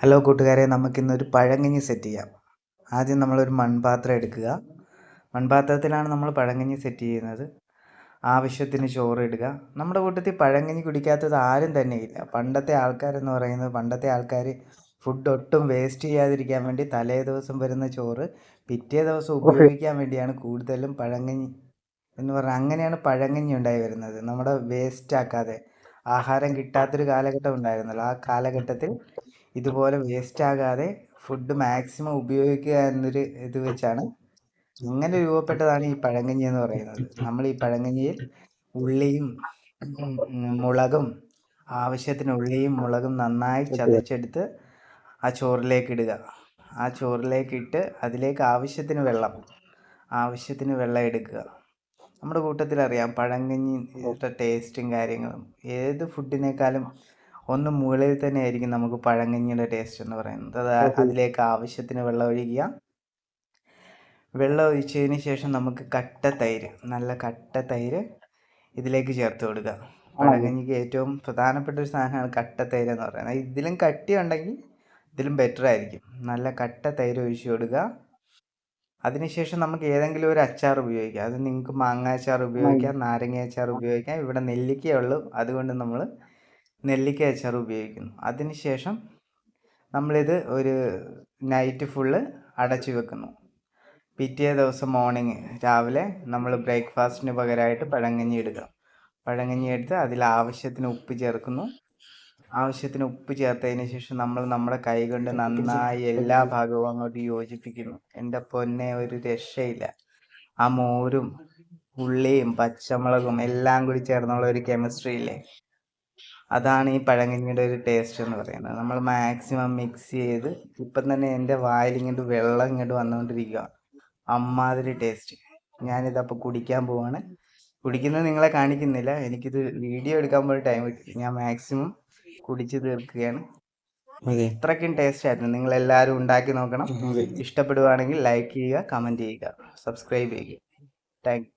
Hello കൂട്ടുകാരെ, നമുക്കിന്നൊരു പഴങ്കഞ്ഞി സെറ്റ് ചെയ്യാം. ആദ്യം നമ്മളൊരു മൺപാത്രം എടുക്കുക. മൺപാത്രത്തിലാണ് നമ്മൾ പഴങ്കഞ്ഞി സെറ്റ് ചെയ്യുന്നത്. ആവശ്യത്തിന് ചോറ് ഇടുക. നമ്മുടെ കൂട്ടത്തിൽ പഴങ്കഞ്ഞി കുടിക്കാത്തത് ആരും തന്നെയില്ല. പണ്ടത്തെ ആൾക്കാർ ഫുഡ് ഒട്ടും വേസ്റ്റ് ചെയ്യാതിരിക്കാൻ വേണ്ടി തലേ ദിവസം വരുന്ന ചോറ് പിറ്റേ ദിവസം ഉപയോഗിക്കാൻ വേണ്ടിയാണ് കൂടുതലും പഴങ്കഞ്ഞി എന്ന് പറഞ്ഞാൽ അങ്ങനെയാണ് പഴങ്കഞ്ഞി ഉണ്ടായി വരുന്നത്. നമ്മുടെ വേസ്റ്റ് ആക്കാതെ ആഹാരം കിട്ടാത്തൊരു കാലഘട്ടം ഉണ്ടായിരുന്നല്ലോ. ആ കാലഘട്ടത്തിൽ ഇതുപോലെ വേസ്റ്റ് ആകാതെ ഫുഡ് മാക്സിമം ഉപയോഗിക്കുക എന്നൊരു ഇത് വെച്ചാണ് അങ്ങനെ രൂപപ്പെട്ടതാണ് ഈ പഴങ്കഞ്ഞി എന്ന് പറയുന്നത്. നമ്മൾ ഈ പഴങ്കഞ്ഞിയിൽ ഉള്ളിയും മുളകും ആവശ്യത്തിന് ഉള്ളിയും മുളകും നന്നായി ചതച്ചെടുത്ത് ആ ചോറിലേക്ക് ഇടുക. ആ ചോറിലേക്ക് ഇട്ട് അതിലേക്ക് ആവശ്യത്തിന് വെള്ളം എടുക്കുക. നമ്മുടെ കൂട്ടത്തിൽ അറിയാം പഴങ്കഞ്ഞിയുടെ ടേസ്റ്റും കാര്യങ്ങളും ഏത് ഫുഡിനേക്കാളും ഒന്ന് മുകളിൽ തന്നെ ആയിരിക്കും നമുക്ക് പഴങ്കഞ്ഞിയുടെ ടേസ്റ്റ് എന്ന് പറയുന്നത്. അതിലേക്ക് ആവശ്യത്തിന് വെള്ളം ഒഴിക്കുക. വെള്ളം ഒഴിച്ചതിന് ശേഷം നമുക്ക് നല്ല കട്ട തൈര് ഇതിലേക്ക് ചേർത്ത് കൊടുക്കുക. പഴങ്കഞ്ഞിക്ക് ഏറ്റവും പ്രധാനപ്പെട്ട ഒരു സാധനമാണ് കട്ട തൈര് എന്ന് പറയുന്നത്. ഇതിലും കട്ടി ഉണ്ടെങ്കിൽ ഇതിലും ബെറ്റർ ആയിരിക്കും. നല്ല കട്ട തൈര് ഒഴിച്ച് കൊടുക്കുക. അതിനുശേഷം നമുക്ക് ഏതെങ്കിലും ഒരു അച്ചാർ ഉപയോഗിക്കാം. അത് നിങ്ങൾക്ക് മാങ്ങ അച്ചാർ ഉപയോഗിക്കാം, നാരങ്ങ അച്ചാർ ഉപയോഗിക്കാം. ഇവിടെ നെല്ലിക്കയേ ഉള്ളൂ, അതുകൊണ്ട് നമ്മൾ നെല്ലിക്ക അച്ചാർ ഉപയോഗിക്കുന്നു. അതിനുശേഷം നമ്മളിത് ഒരു നൈറ്റ് ഫുള്ള് അടച്ചു വെക്കുന്നു. പിറ്റേ ദിവസം മോർണിംഗ് രാവിലെ നമ്മൾ ബ്രേക്ക്ഫാസ്റ്റിന് പകരമായിട്ട് പഴങ്കഞ്ഞി എടുക്കുക. പഴങ്കഞ്ഞി എടുത്ത് അതിൽ ആവശ്യത്തിന് ഉപ്പ് ചേർക്കുന്നു. ആവശ്യത്തിന് ഉപ്പ് ചേർത്തതിന് ശേഷം നമ്മൾ നമ്മുടെ കൈ കൊണ്ട് നന്നായി എല്ലാ ഭാഗവും അങ്ങോട്ട് യോജിപ്പിക്കുന്നു. എൻ്റെ പൊന്നെ, ഒരു രക്ഷയില്ല. ആ മോരും ഉള്ളിയും പച്ചമുളകും എല്ലാം കൂടി ചേർന്നുള്ള ഒരു കെമിസ്ട്രി ഇല്ലേ, അതാണ് ഈ പഴങ്കഞ്ഞിയുടെ ഒരു ടേസ്റ്റ് എന്ന് പറയുന്നത്. നമ്മൾ മാക്സിമം മിക്സ് ചെയ്ത് ഇപ്പം തന്നെ എൻ്റെ വായിൽ വെള്ളം ഇങ്ങോട്ട് വന്നുകൊണ്ടിരിക്കുക. അമ്മാതിരി ടേസ്റ്റ്. ഞാനിതപ്പോൾ കുടിക്കാൻ പോവാണ്. കുടിക്കുന്നത് നിങ്ങളെ കാണിക്കുന്നില്ല, എനിക്കിത് വീഡിയോ എടുക്കാൻ പോലും ടൈം കിട്ടി. ഞാൻ മാക്സിമം കുടിച്ച് തീർക്കുകയാണ്. ഇത്രയ്ക്കും ടേസ്റ്റ് ആയിരുന്നു. നിങ്ങളെല്ലാവരും ഉണ്ടാക്കി നോക്കണം. ഇഷ്ടപ്പെടുവാണെങ്കിൽ ലൈക്ക് ചെയ്യുക, കമൻറ്റ് ചെയ്യുക, സബ്സ്ക്രൈബ് ചെയ്യുക. താങ്ക്